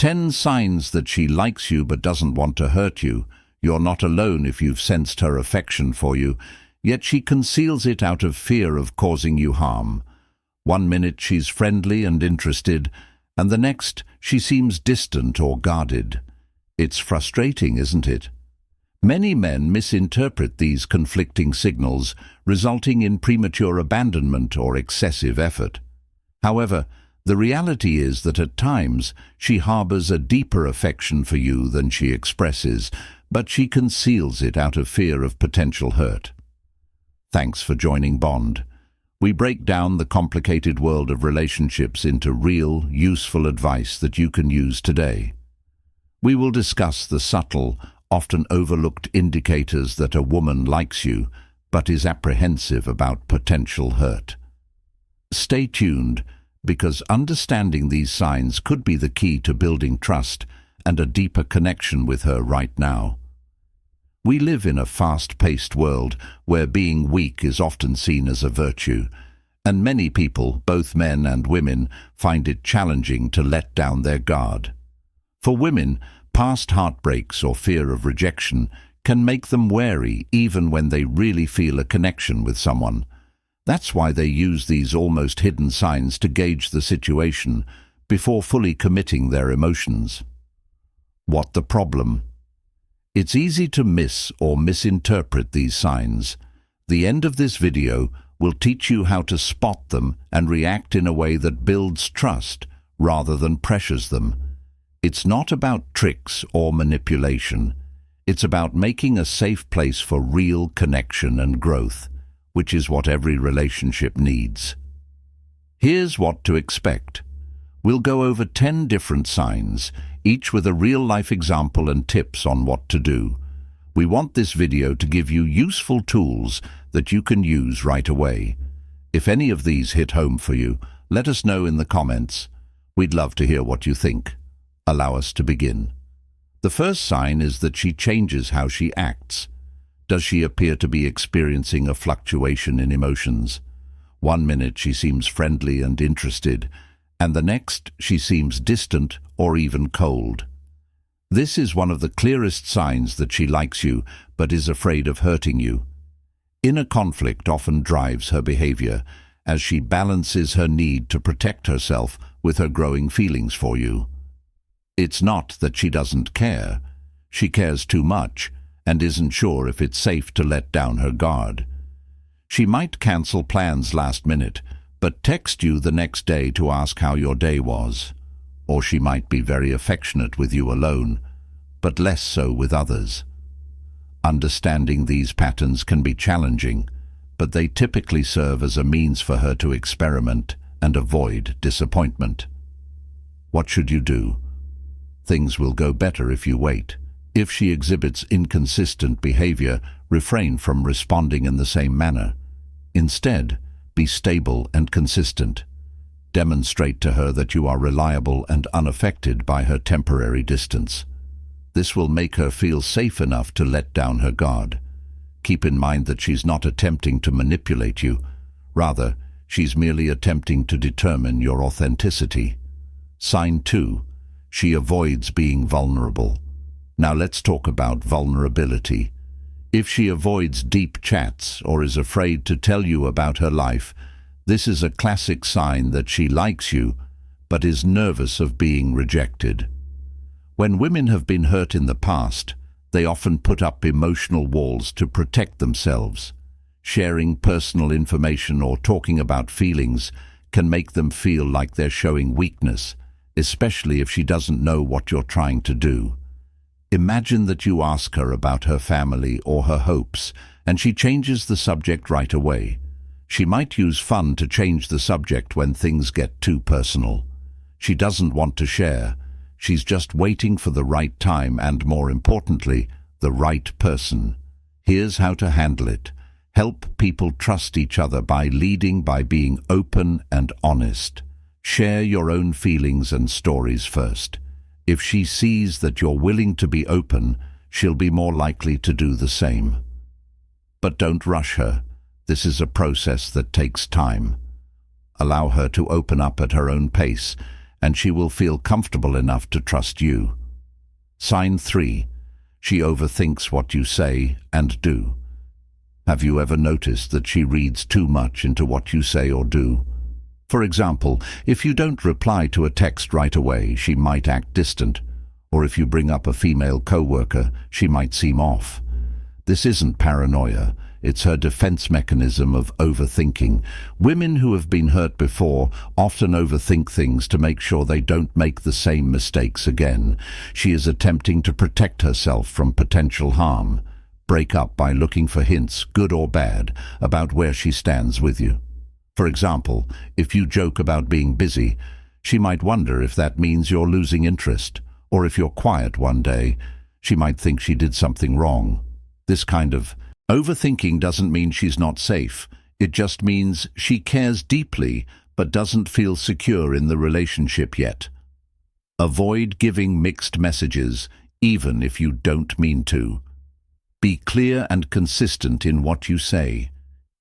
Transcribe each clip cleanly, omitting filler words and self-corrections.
10 signs that she likes you but doesn't want to hurt you. You're not alone if you've sensed her affection for you, yet she conceals it out of fear of causing you harm. One minute she's friendly and interested, and the next she seems distant or guarded. It's frustrating, isn't it? Many men misinterpret these conflicting signals, resulting in premature abandonment or excessive effort. However, the reality is that at times she harbors a deeper affection for you than she expresses, but she conceals it out of fear of potential hurt. Thanks for joining Bond. We break down the complicated world of relationships into real, useful advice that you can use today. We will discuss the subtle, often overlooked indicators that a woman likes you, but is apprehensive about potential hurt. Stay tuned, because understanding these signs could be the key to building trust and a deeper connection with her right now. We live in a fast-paced world where being weak is often seen as a virtue, and many people, both men and women, find it challenging to let down their guard. For women, past heartbreaks or fear of rejection can make them wary even when they really feel a connection with someone. That's why they use these almost hidden signs to gauge the situation before fully committing their emotions. What the problem? It's easy to miss or misinterpret these signs. The end of this video will teach you how to spot them and react in a way that builds trust rather than pressures them. It's not about tricks or manipulation. It's about making a safe place for real connection and growth, which is what every relationship needs. Here's what to expect. We'll go over 10 different signs, each with a real-life example and tips on what to do. We want this video to give you useful tools that you can use right away. If any of these hit home for you, let us know in the comments. We'd love to hear what you think. Allow us to begin. The first sign is that she changes how she acts. Does she appear to be experiencing a fluctuation in emotions? One minute she seems friendly and interested, and the next she seems distant or even cold. This is one of the clearest signs that she likes you but is afraid of hurting you. Inner conflict often drives her behavior, as she balances her need to protect herself with her growing feelings for you. It's not that she doesn't care. She cares too much and isn't sure if it's safe to let down her guard. She might cancel plans last minute, but text you the next day to ask how your day was. Or she might be very affectionate with you alone, but less so with others. Understanding these patterns can be challenging, but they typically serve as a means for her to experiment and avoid disappointment. What should you do? Things will go better if you wait. If she exhibits inconsistent behavior, refrain from responding in the same manner. Instead, be stable and consistent. Demonstrate to her that you are reliable and unaffected by her temporary distance. This will make her feel safe enough to let down her guard. Keep in mind that she's not attempting to manipulate you. Rather, she's merely attempting to determine your authenticity. Sign 2. She avoids being vulnerable. Now let's talk about vulnerability. If she avoids deep chats or is afraid to tell you about her life, this is a classic sign that she likes you, but is nervous of being rejected. When women have been hurt in the past, they often put up emotional walls to protect themselves. Sharing personal information or talking about feelings can make them feel like they're showing weakness, especially if she doesn't know what you're trying to do. Imagine that you ask her about her family or her hopes, and she changes the subject right away. She might use fun to change the subject when things get too personal. She doesn't want to share. She's just waiting for the right time and, more importantly, the right person. Here's how to handle it. Help people trust each other by leading by being open and honest. Share your own feelings and stories first. If she sees that you're willing to be open, she'll be more likely to do the same. But don't rush her. This is a process that takes time. Allow her to open up at her own pace, and she will feel comfortable enough to trust you. Sign 3. She overthinks what you say and do. Have you ever noticed that she reads too much into what you say or do? For example, if you don't reply to a text right away, she might act distant, or if you bring up a female co-worker, she might seem off. This isn't paranoia, it's her defense mechanism of overthinking. Women who have been hurt before often overthink things to make sure they don't make the same mistakes again. She is attempting to protect herself from potential harm. Break up by looking for hints, good or bad, about where she stands with you. For example, if you joke about being busy, she might wonder if that means you're losing interest, or if you're quiet one day, she might think she did something wrong. This kind of overthinking doesn't mean she's not safe. It just means she cares deeply but doesn't feel secure in the relationship yet. Avoid giving mixed messages, even if you don't mean to. Be clear and consistent in what you say.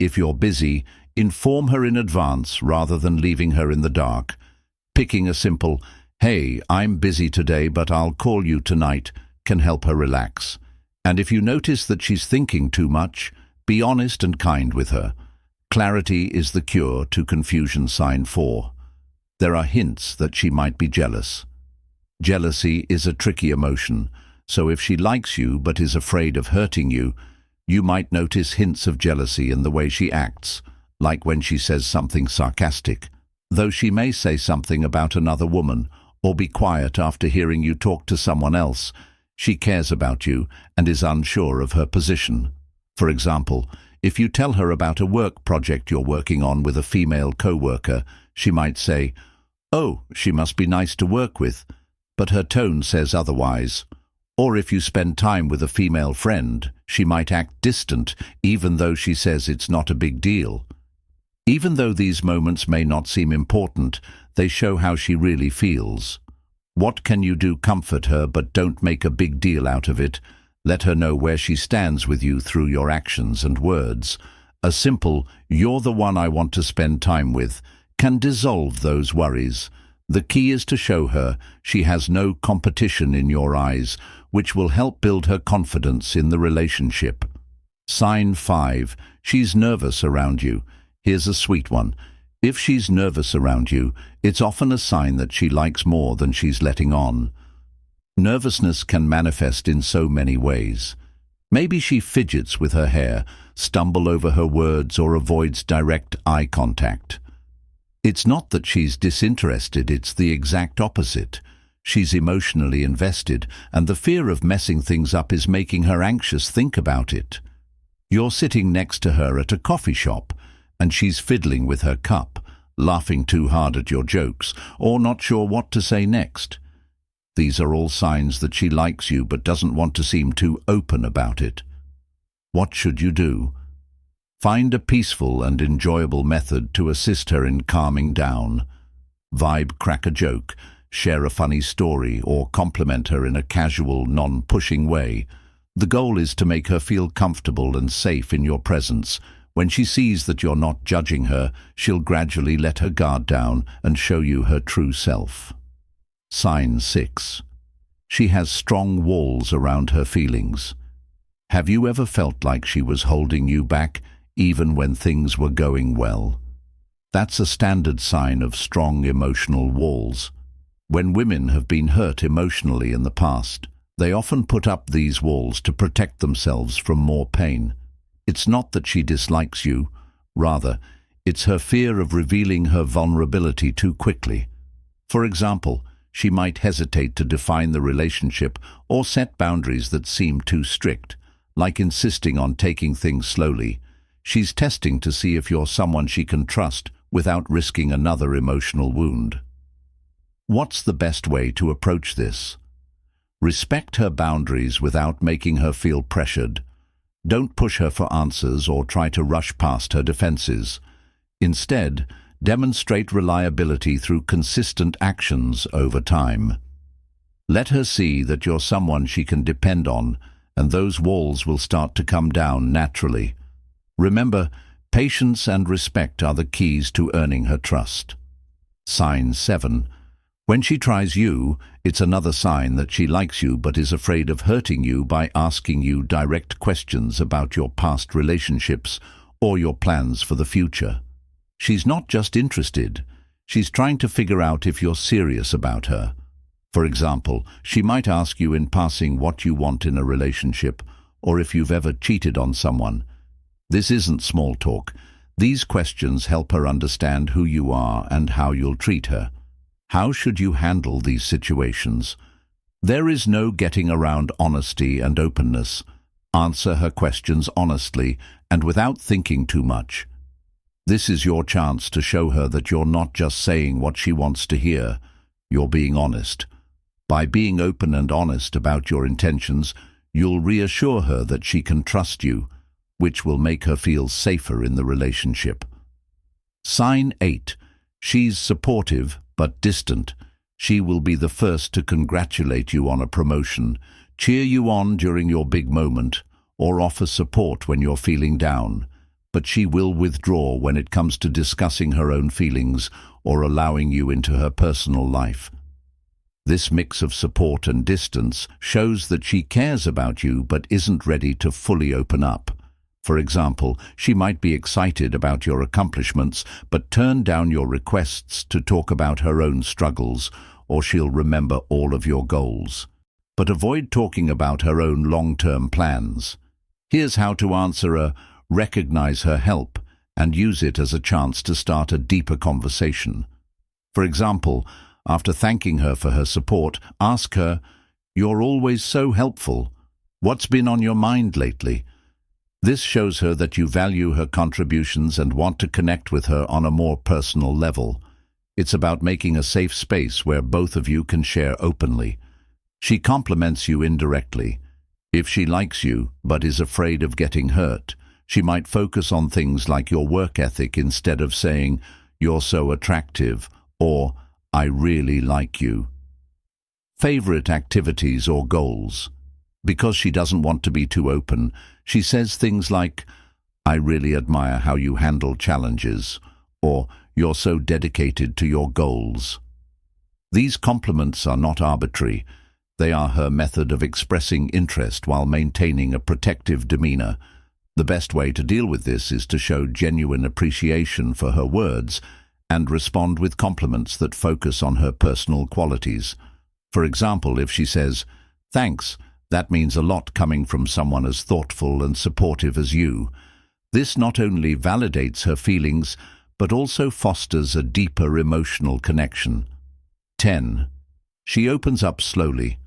If you're busy, inform her in advance rather than leaving her in the dark. Picking a simple, "Hey, I'm busy today but I'll call you tonight," can help her relax. And if you notice that she's thinking too much, be honest and kind with her. Clarity is the cure to confusion. Sign 4. There are hints that she might be jealous. Jealousy is a tricky emotion, so if she likes you but is afraid of hurting you, you might notice hints of jealousy in the way she acts, like when she says something sarcastic, though she may say something about another woman, or be quiet after hearing you talk to someone else. She cares about you and is unsure of her position. For example, if you tell her about a work project you're working on with a female co-worker, she might say, "Oh, she must be nice to work with," but her tone says otherwise. Or if you spend time with a female friend, she might act distant even though she says it's not a big deal. Even though these moments may not seem important, they show how she really feels. What can you do? Comfort her, but don't make a big deal out of it. Let her know where she stands with you through your actions and words. A simple, "You're the one I want to spend time with," can dissolve those worries. The key is to show her she has no competition in your eyes, which will help build her confidence in the relationship. Sign 5. She's nervous around you. Here's a sweet one. If she's nervous around you, it's often a sign that she likes more than she's letting on. Nervousness can manifest in so many ways. Maybe she fidgets with her hair, stumbles over her words, or avoids direct eye contact. It's not that she's disinterested, it's the exact opposite. She's emotionally invested, and the fear of messing things up is making her anxious. Think about it. You're sitting next to her at a coffee shop, and she's fiddling with her cup, laughing too hard at your jokes, or not sure what to say next. These are all signs that she likes you but doesn't want to seem too open about it. What should you do? Find a peaceful and enjoyable method to assist her in calming down. Vibe, crack a joke, share a funny story, or compliment her in a casual, non-pushing way. The goal is to make her feel comfortable and safe in your presence. When she sees that you're not judging her, she'll gradually let her guard down and show you her true self. Sign 6. She has strong walls around her feelings. Have you ever felt like she was holding you back, even when things were going well? That's a standard sign of strong emotional walls. When women have been hurt emotionally in the past, they often put up these walls to protect themselves from more pain. It's not that she dislikes you, rather, it's her fear of revealing her vulnerability too quickly. For example, she might hesitate to define the relationship or set boundaries that seem too strict, like insisting on taking things slowly. She's testing to see if you're someone she can trust without risking another emotional wound. What's the best way to approach this? Respect her boundaries without making her feel pressured. Don't push her for answers or try to rush past her defenses. Instead, demonstrate reliability through consistent actions over time. Let her see that you're someone she can depend on, and those walls will start to come down naturally. Remember, patience and respect are the keys to earning her trust. Sign 7. When she tries you, it's another sign that she likes you but is afraid of hurting you by asking you direct questions about your past relationships or your plans for the future. She's not just interested, she's trying to figure out if you're serious about her. For example, she might ask you in passing what you want in a relationship or if you've ever cheated on someone. This isn't small talk. These questions help her understand who you are and how you'll treat her. How should you handle these situations? There is no getting around honesty and openness. Answer her questions honestly and without thinking too much. This is your chance to show her that you're not just saying what she wants to hear, you're being honest. By being open and honest about your intentions, you'll reassure her that she can trust you, which will make her feel safer in the relationship. Sign 8. She's supportive but distant. She will be the first to congratulate you on a promotion, cheer you on during your big moment, or offer support when you're feeling down. But she will withdraw when it comes to discussing her own feelings or allowing you into her personal life. This mix of support and distance shows that she cares about you but isn't ready to fully open up. For example, she might be excited about your accomplishments but turn down your requests to talk about her own struggles, or she'll remember all of your goals. But avoid talking about her own long-term plans. Here's how to answer her: recognize her help and use it as a chance to start a deeper conversation. For example, after thanking her for her support, ask her, "You're always so helpful. What's been on your mind lately?" This shows her that you value her contributions and want to connect with her on a more personal level. It's about making a safe space where both of you can share openly. She compliments you indirectly. If she likes you but is afraid of getting hurt, she might focus on things like your work ethic instead of saying, "You're so attractive," or "I really like you." Favorite activities or goals. Because she doesn't want to be too open, she says things like, "I really admire how you handle challenges," or "You're so dedicated to your goals." These compliments are not arbitrary. They are her method of expressing interest while maintaining a protective demeanor. The best way to deal with this is to show genuine appreciation for her words and respond with compliments that focus on her personal qualities. For example, if she says, "Thanks, that means a lot coming from someone as thoughtful and supportive as you." This not only validates her feelings, but also fosters a deeper emotional connection. 10. She opens up slowly.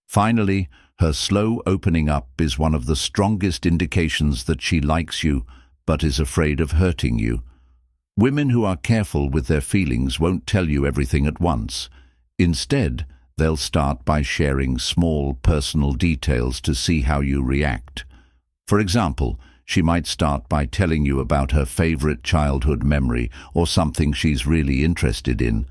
Finally, her slow opening up is one of the strongest indications that she likes you, but is afraid of hurting you. Women who are careful with their feelings won't tell you everything at once. Instead, they'll start by sharing small personal details to see how you react. For example, she might start by telling you about her favorite childhood memory or something she's really interested in.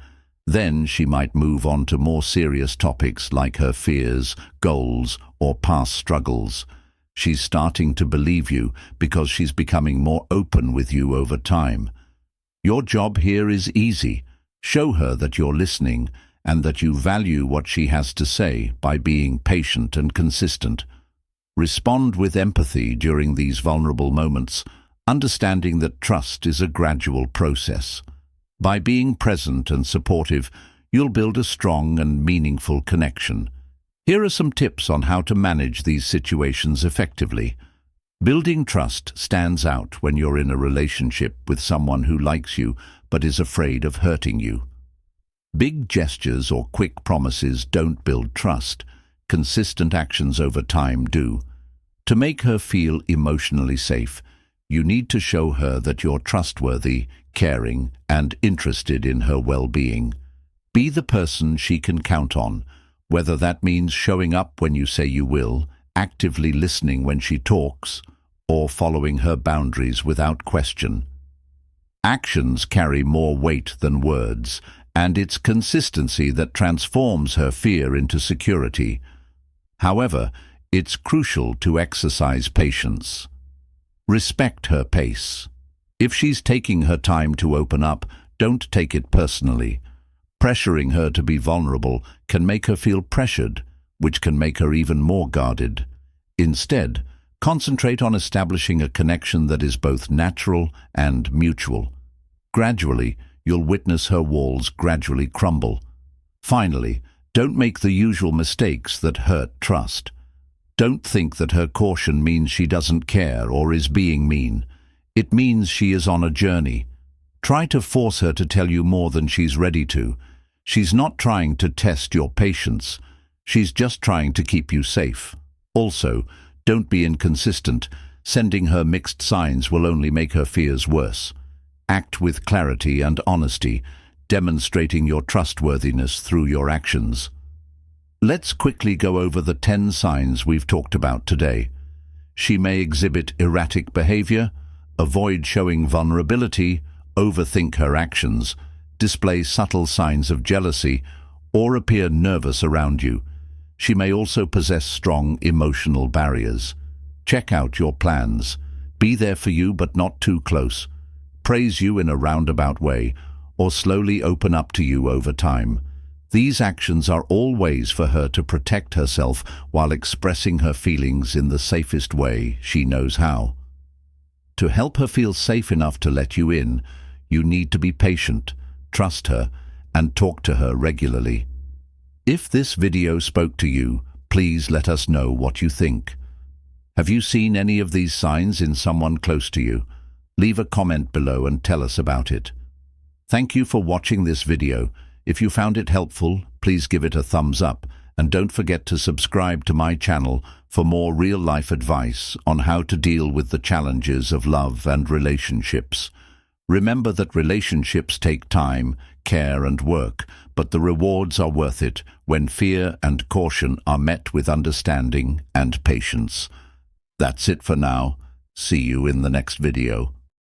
Then she might move on to more serious topics like her fears, goals, or past struggles. She's starting to believe you because she's becoming more open with you over time. Your job here is easy. Show her that you're listening and that you value what she has to say by being patient and consistent. Respond with empathy during these vulnerable moments, understanding that trust is a gradual process. By being present and supportive, you'll build a strong and meaningful connection. Here are some tips on how to manage these situations effectively. Building trust stands out when you're in a relationship with someone who likes you but is afraid of hurting you. Big gestures or quick promises don't build trust. Consistent actions over time do. To make her feel emotionally safe, you need to show her that you're trustworthy, caring, and interested in her well-being. Be the person she can count on, whether that means showing up when you say you will, actively listening when she talks, or following her boundaries without question. Actions carry more weight than words, and it's consistency that transforms her fear into security. However, it's crucial to exercise patience. Respect her pace. If she's taking her time to open up, don't take it personally. Pressuring her to be vulnerable can make her feel pressured, which can make her even more guarded. Instead, concentrate on establishing a connection that is both natural and mutual. Gradually, you'll witness her walls gradually crumble. Finally, don't make the usual mistakes that hurt trust. Don't think that her caution means she doesn't care or is being mean. It means she is on a journey. Try to force her to tell you more than she's ready to. She's not trying to test your patience. She's just trying to keep you safe. Also, don't be inconsistent. Sending her mixed signs will only make her fears worse. Act with clarity and honesty, demonstrating your trustworthiness through your actions. Let's quickly go over the 10 signs we've talked about today. She may exhibit erratic behavior, avoid showing vulnerability, overthink her actions, display subtle signs of jealousy, or appear nervous around you. She may also possess strong emotional barriers. Check out your plans. Be there for you but not too close. Praise you in a roundabout way, or slowly open up to you over time. These actions are all ways for her to protect herself while expressing her feelings in the safest way she knows how. To help her feel safe enough to let you in, you need to be patient, trust her, and talk to her regularly. If this video spoke to you, please let us know what you think. Have you seen any of these signs in someone close to you? Leave a comment below and tell us about it. Thank you for watching this video. If you found it helpful, please give it a thumbs up, and don't forget to subscribe to my channel for more real-life advice on how to deal with the challenges of love and relationships. Remember that relationships take time, care and work, but the rewards are worth it when fear and caution are met with understanding and patience. That's it for now. See you in the next video.